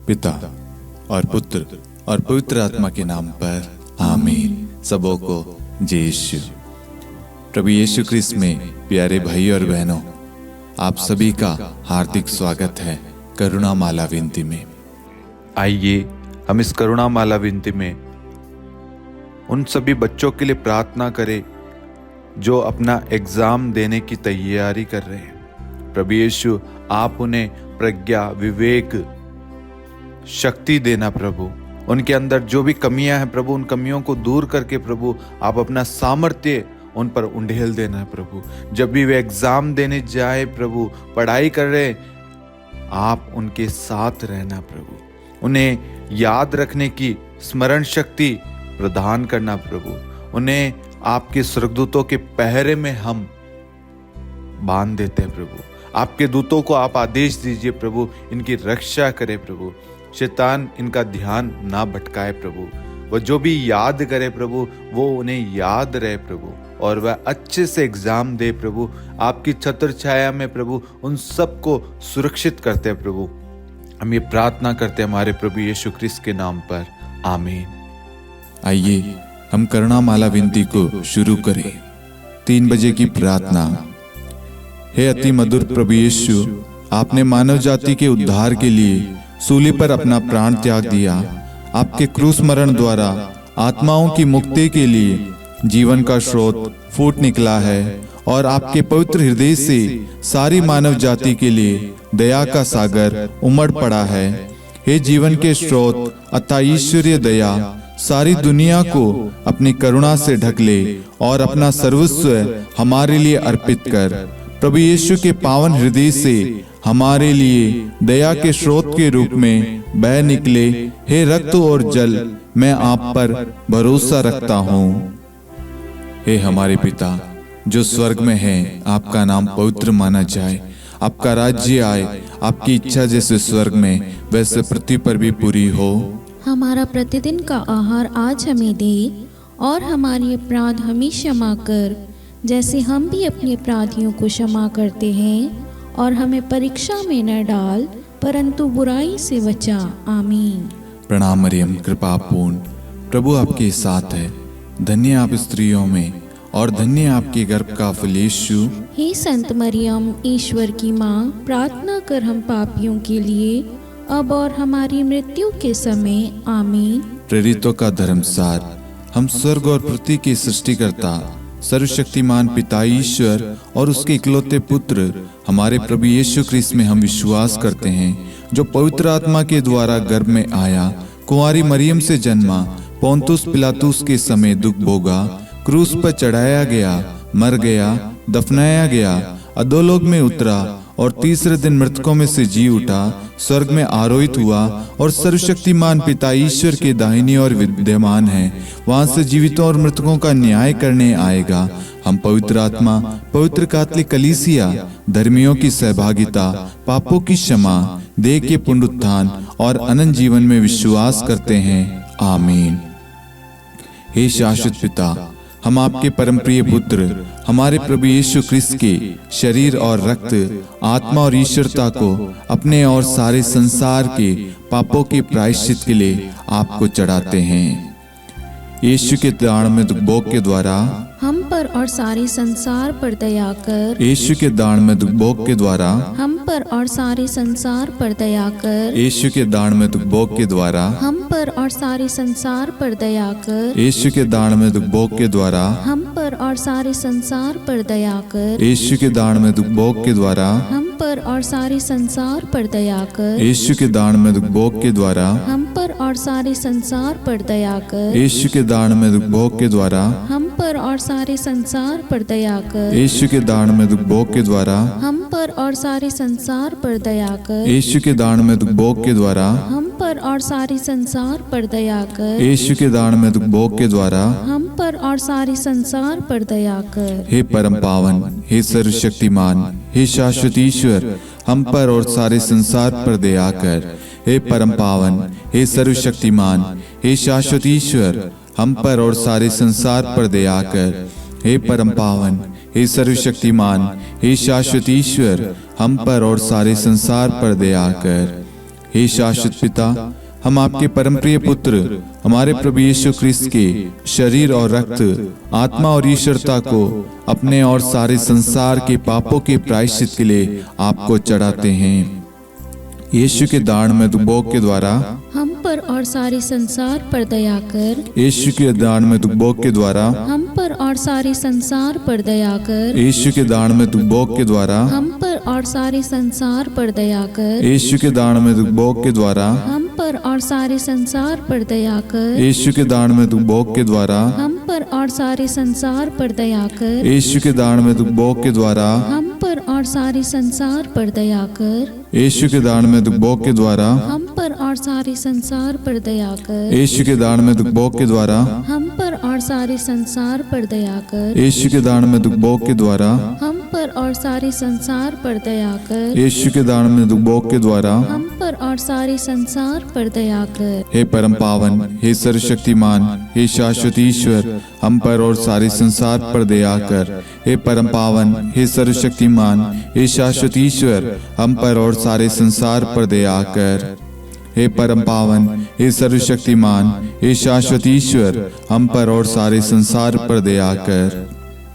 पिता और पुत्र और पवित्र आत्मा के नाम पर आमीन। सबों को जय यीशु। प्रभु यीशु क्रिस्त में प्यारे भाई और बहनों, आप सभी का हार्दिक स्वागत है करुणा माला विनती में। आइए हम इस करुणा माला विनती में उन सभी बच्चों के लिए प्रार्थना करें जो अपना एग्जाम देने की तैयारी कर रहे हैं। प्रभु यीशु, आप उन्हें प्रज्ञा, विवेक, शक्ति देना प्रभु। उनके अंदर जो भी कमियां हैं प्रभु, उन कमियों को दूर करके प्रभु आप अपना सामर्थ्य उन पर उंडेल देना प्रभु। जब भी वे एग्जाम देने जाए प्रभु, पढ़ाई कर रहे, आप उनके साथ रहना प्रभु। उन्हें याद रखने की स्मरण शक्ति प्रदान करना प्रभु। उन्हें आपके स्वर्गदूतों के पहरे में हम बांध देते हैं प्रभु। आपके दूतों को आप आदेश दीजिए प्रभु, इनकी रक्षा करे प्रभु। शैतान इनका ध्यान ना भटकाए प्रभु। वह जो भी याद करे प्रभु, वो उन्हें याद रहे प्रभु, और वह अच्छे से एग्जाम दे प्रभु। आपकी छत्र छाया में प्रभु उन सबको सुरक्षित करते हैं प्रभु। हम ये प्रार्थना करते हैं हमारे प्रभु यीशु क्रिस्त के नाम पर, आमीन। आइए हम करुणा माला विनती को शुरू करें। 3 बजे की प्रार्थना। हे अति मधुर प्रभु यीशु, आपने मानव जाति के उद्धार के लिए सूली पर अपना प्राण त्याग दिया। आपके क्रूस मरण द्वारा आत्माओं की मुक्ति के लिए जीवन का स्रोत फूट निकला है, और आपके पवित्र हृदय से सारी मानव जाति के लिए दया का सागर उमड़ पड़ा है। हे जीवन के स्रोत अतः ईश्वरीय दया, सारी दुनिया को अपनी करुणा से ढक ले और अपना सर्वस्व हमारे लिए अर्पित कर। प्रभु यीशु के पावन हृदय से हमारे लिए दया के स्रोत के रूप में बह निकले। हे रक्त और जल, मैं आप पर भरोसा रखता हूँ। हे हमारे पिता जो स्वर्ग में है, आपका नाम पवित्र माना जाए। आपका राज्य आए, आपकी इच्छा जैसे स्वर्ग में वैसे पृथ्वी पर भी पूरी हो। हमारा प्रतिदिन का आहार आज हमें दे, और हमारे अपराध हमें क्षमा कर, जैसे हम भी अपने अपराधियों को क्षमा करते हैं। और हमें परीक्षा में न डाल, परंतु बुराई से बचा। आमीन। प्रणाम मरियम, कृपा पूर्ण, प्रभु आपके साथ है। धन्य आप स्त्रियों में, और धन्य आपके गर्भ का फल यीशु। हे संत मरियम, ईश्वर की माँ, प्रार्थना कर हम पापियों के लिए, अब और हमारी मृत्यु के समय। आमीन। प्रेरितों का धर्मसार। हम स्वर्ग और पृथ्वी के सृष्टिकर्ता सर्वशक्तिमान पिता ईश्वर और उसके इकलौते पुत्र हमारे प्रभु यीशु क्रिस्त में हम विश्वास करते हैं, जो पवित्र आत्मा के द्वारा गर्भ में आया, कुंवारी मरियम से जन्मा, पोंतुस पिलातुस के समय दुख भोगा, क्रूस पर चढ़ाया गया, मर गया, दफनाया गया, अधोलोक में उतरा, और तीसरे दिन मृतकों में से जी उठा, स्वर्ग में आरोहित हुआ, और सर्वशक्तिमान पिता ईश्वर के दाहिनी ओर विद्यमान है। वहां से जीवितों और मृतकों का न्याय करने आएगा। हम पवित्र आत्मा, पवित्र कैथोलिक कलीसिया, धर्मियों की सहभागिता, पापों की क्षमा, देह के पुनरुत्थान और अनंत जीवन में विश्वास करते हैं। आमीन। हे शाश्वत पिता, हम आपके परम प्रिय पुत्र हमारे प्रभु यीशु क्रिस्त के शरीर और रक्त, आत्मा और ईश्वरता को अपने और सारे संसार के पापों के प्रायश्चित के लिए आपको चढ़ाते हैं। यीशु के दान दुख भोग के द्वारा हम पर और सारे संसार पर दया कर। यीशु के दान दुख भोग के द्वारा हम पर और सारे संसार पर दया कर। यीशु के दान दुख भोग के द्वारा हम पर और सारे संसार पर दया कर। यीशु के दान दुख भोग के द्वारा हम पर और सारे संसार पर दया कर। यीशु के दान दुख भोग के द्वारा हम पर और सारे संसार पर दया कर। यीशु के दान दुख भोग के द्वारा हम पर और सारे संसार पर दया कर। यीशु के दान दुख भोग के द्वारा हम पर और सारे संसार पर दया कर। यीशु के दान दुख भोग के द्वारा हम पर और सारे संसार पर दया कर। यीशु के दान दुख भोग के द्वारा हम पर और सारे संसार पर दया कर। यीशु के दान दुख भोग के द्वारा हम पर और सारे संसार पर दया कर। हे परम पावन, हे सर्वशक्तिमान, हे शाश्वत ईश्वर, हम पर और सारे संसार पर दया कर। हे परम पावन, हे सर्वशक्तिमान, हे शाश्वत ईश्वर, हम पर और सारे संसार पर दया कर। हे परम पावन, हे सर्वशक्तिमान, हे शाश्वत ईश्वर, हम पर और सारे संसार पर दया कर। हे शाश्वत पिता, हम आपके परमप्रिय पुत्र हमारे प्रभु यीशु ख्रिस्त के शरीर और रक्त, आत्मा और ईश्वरता को अपने और सारे संसार के पापों के प्रायश्चित के लिए आपको चढ़ाते हैं। यीशु के दान भोग के द्वारा हम पर और सारे संसार पर दया कर। यीशु के दान भोग के द्वारा हम पर और सारे संसार पर दया कर। यीशु के दान भोग के द्वारा हम पर और सारे संसार पर दया कर। यीशु के दान भोग के द्वारा हम पर और सारे संसार पर दया कर। यीशु के दान भोग के द्वारा हम पर और सारे संसार पर दया कर। यीशु के दान भोग के द्वारा हम पर और सारे संसार पर दया कर। यीशु के दान भोग के द्वारा हम पर और सारे संसार पर दया कर। यीशु के दान भोग के द्वारा हम पर और सारे संसार पर दया कर। यीशु के दान भोग के द्वारा हम पर और सारे संसार पर दया कर। यीशु के दान भोग के द्वारा हम पर और सारे संसार पर दया कर। हे परम पावन, हे सर्वशक्तिमान, हे शाश्वत ईश्वर, हम पर और सारे संसार पर दया कर। हे परम पावन, हे सर्वशक्तिमान, हे शाश्वत ईश्वर, हम पर और सारे संसार पर दया कर। हे परम पावन, हे सर्वशक्तिमान, हे शाश्वत ईश्वर, हम पर और सारे संसार पर दया कर।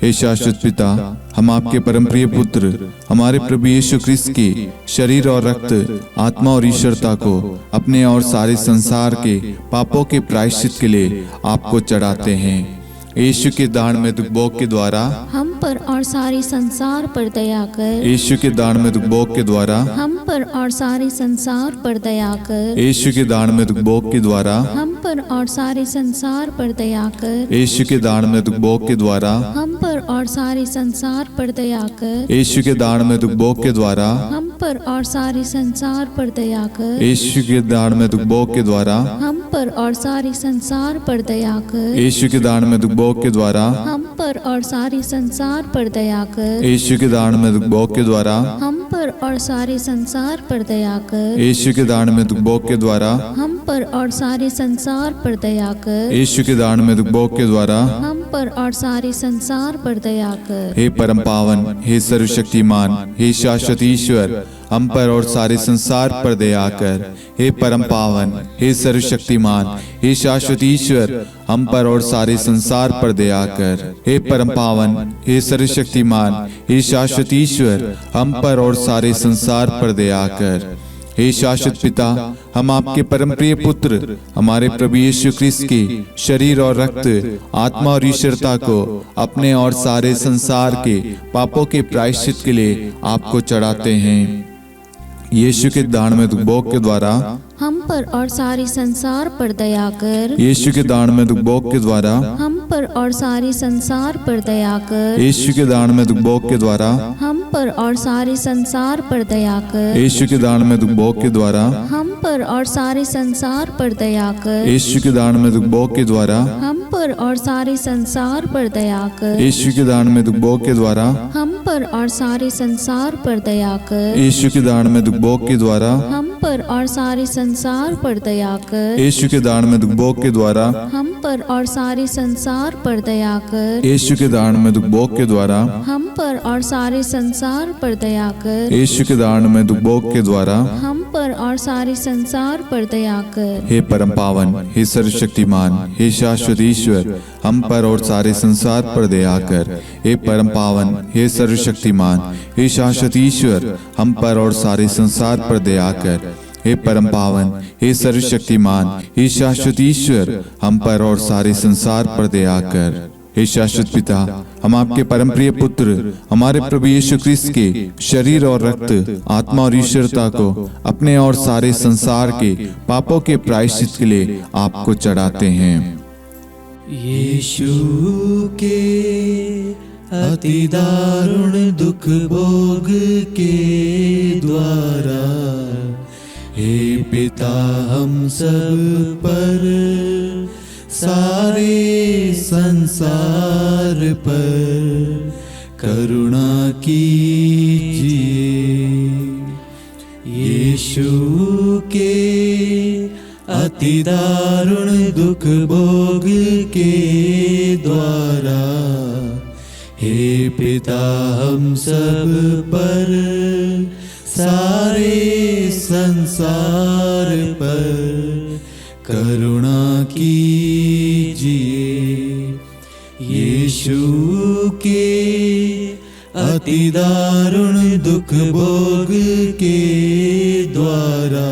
हे शाश्वत पिता, हम आपके परमप्रिय पुत्र हमारे प्रभु यीशु ख्रिस्त के शरीर और रक्त, आत्मा और ईश्वरता को अपने और सारे संसार के पापों के प्रायश्चित के लिए आपको चढ़ाते हैं। यीशु के दान भोग के द्वारा हम पर और सारे संसार पर दया कर। यीशु के दान भोग के द्वारा हम पर और सारे संसार पर दया कर। यीशु के दान भोग के द्वारा हम पर और सारे संसार पर दया कर। यीशु के दान भोग के द्वारा हम पर और सारे संसार पर दया कर। यीशु के दान भोग के द्वारा हम पर और सारे संसार पर दया कर। यीशु के दान भोग के द्वारा हम पर और सारे संसार पर दया कर। यीशु के दान भोग के द्वारा हम पर और सारे संसार पर दया कर। यीशु के दान भोग के द्वारा हम पर और सारे संसार पर दया कर। यीशु के दान भोग के द्वारा हम पर और सारे संसार पर दया कर। यीशु के दान भोग के द्वारा हम पर और सारे संसार पर दया कर। हे परम पावन, हे सर्वशक्तिमान, हे शाश्वत ईश्वर, हम पर और सारे संसार पर दया कर। हे परम पावन, हे सर्वशक्तिमान, हे शाश्वत ईश्वर, हम पर और सारे संसार पर दया कर। हे परम पावन, हे सर्वशक्तिमान, हे शाश्वत ईश्वर, हम पर और सारे संसार पर दया कर। हे शाश्वत पिता, हम आपके परमप्रिय पुत्र हमारे प्रभु यीशु ख्रिस्त के शरीर और रक्त, आत्मा और ईश्वरता को अपने और सारे संसार के पापों के प्रायश्चित के लिए आपको चढ़ाते हैं। यीशु के दान भोग के द्वारा हम पर और सारे संसार पर दया कर। यीशु के दान भोग के द्वारा हम पर और सारे संसार पर दया कर। यीशु के दान भोग के द्वारा हम पर और सारे संसार पर दया कर। यीशु के दान भोग के द्वारा हम पर और सारे संसार पर दया कर। यीशु के दान भोग के द्वारा हम पर और सारे संसार पर दया कर। यीशु के दान भोग के द्वारा हम पर और सारे संसार पर दया कर। यीशु के दान भोग के द्वारा हम पर और सारे संसार पर दया कर। यीशु के दान भोग के द्वारा हम पर और सारे संसार पर दया कर। यीशु के दान भोग के द्वारा हम पर और सारे संसार पर दया कर। यीशु के दान भोग के द्वारा हम पर और सारे संसार पर दया कर। हे परम पावन, हे सर्वशक्तिमान, हे शाश्वत ईश्वर, हम पर और सारे संसार पर दया कर। हे परम पावन, हे सर्वशक्तिमान, हे शाश्वत ईश्वर, हम पर और सारे संसार पर दया कर। हे परम पावन, हे सर्वशक्तिमान, हे शाश्वत ईश्वर, हम पर और सारे संसार पर दया कर। हे शाश्वत पिता, हम आपके परमप्रिय पुत्र हमारे प्रभु यीशु ख्रिस्त के शरीर और रक्त, आत्मा और ईश्वरता को अपने और सारे संसार के पापों के प्रायश्चित के लिए आपको चढ़ाते हैं। यीशु के अति दारुण दुख भोग के द्वारा हे पिता हम सब पर, सारे संसार पर करुणा कीजिए। यीशु के अति दारुण दुख भोग के द्वारा हे पिता हम सब पर, सारे संसार पर करुणा कीजिए। यीशु के अति दारुण दुख भोग के द्वारा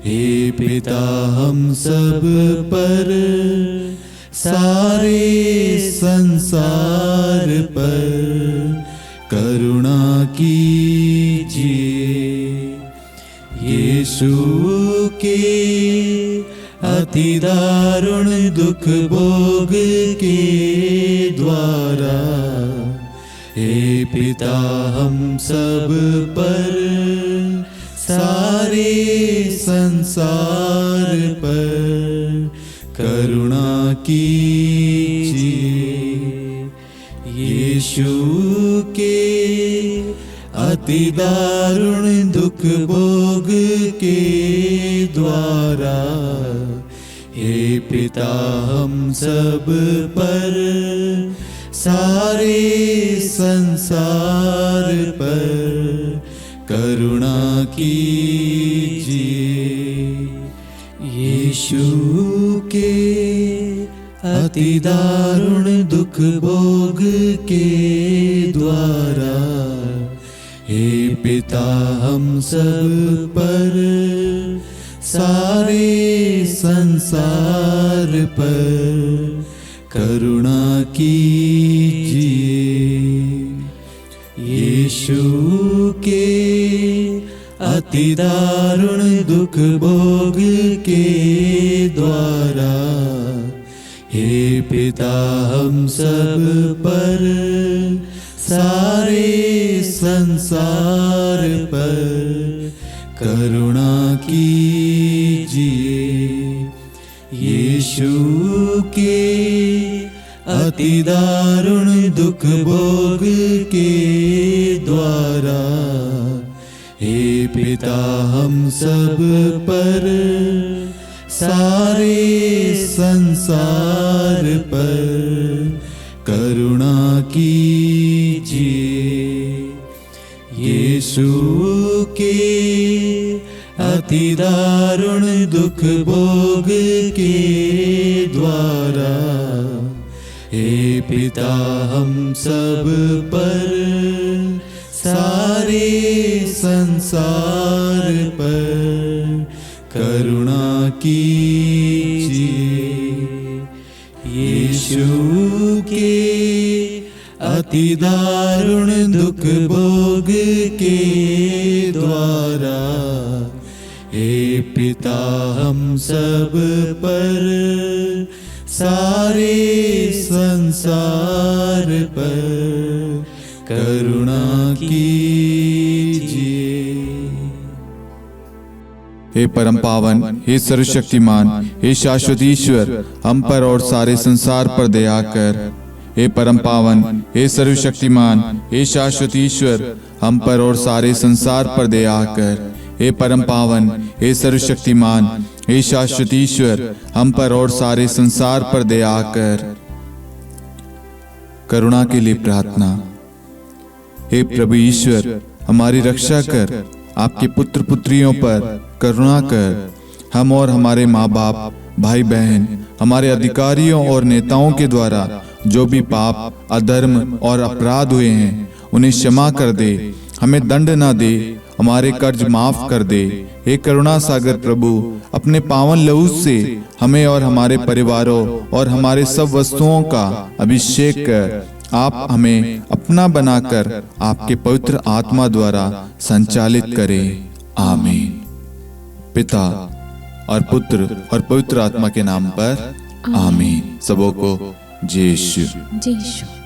हे पिता हम सब पर सारे संसार पर करुणा कीजिए। यीशु के अति दारुण दुख भोग के द्वारा हे पिता हम सब पर सारे संसार पर करुणा कीजिए। यीशु के अति दारुण दुख भोग के द्वारा हे पिता हम सब पर सारे संसार पर करुणा कीजिए। यीशु के अति दारुण दुख भोग के द्वारा हे पिता हम सब पर सारे संसार पर करुणा कीजिए। यीशु के अति दारुण दुख भोग के द्वारा हे पिता हम सब पर सारे संसार पर करुणा कीजिए। यीशु के अति दारुण दुख भोग के द्वारा हे पिता हम सब पर सारे संसार पर करुणा कीजिए। यीशु के अति दारुण दुख भोग के द्वारा हे पिता हम सब पर सारे संसार पर करुणा कीजिए। यीशु के अति दारुण दुख भोग के द्वारा हे पिता हम सब पर सारे संसार पर करुणा कीजिए। हे परम पावन, हे सर्वशक्तिमान, हे शाश्वत ईश्वर, हम पर और सारे संसार पर दया कर। हे परम पावन, हे सर्वशक्तिमान, हे शाश्वत ईश्वर, हम पर और सारे संसार पर दया कर। हे परम पावन, हे सर्वशक्तिमान, हे शाश्वत ईश्वर, हम पर और सारे संसार पर दया कर। करुणा के लिए प्रार्थना। हे प्रभु ईश्वर, हमारी रक्षा कर, आपके पुत्र पुत्रियों पर करुणा कर। हम और हमारे माँ बाप, भाई बहन, हमारे अधिकारियों और नेताओं के द्वारा जो भी पाप, अधर्म और अपराध हुए हैं उन्हें क्षमा कर दे, हमें दंड ना दे, हमारे कर्ज माफ कर दे। हे करुणा सागर प्रभु, अपने पावन लहू से हमें और हमारे परिवारों और हमारे सब वस्तुओं का अभिषेक कर। आप हमें अपना बनाकर आपके पवित्र आत्मा द्वारा संचालित करें। आमीन। पिता और पुत्र और पवित्र आत्मा के नाम पर आमीन। सबों को जय यीशु। जय यीशु।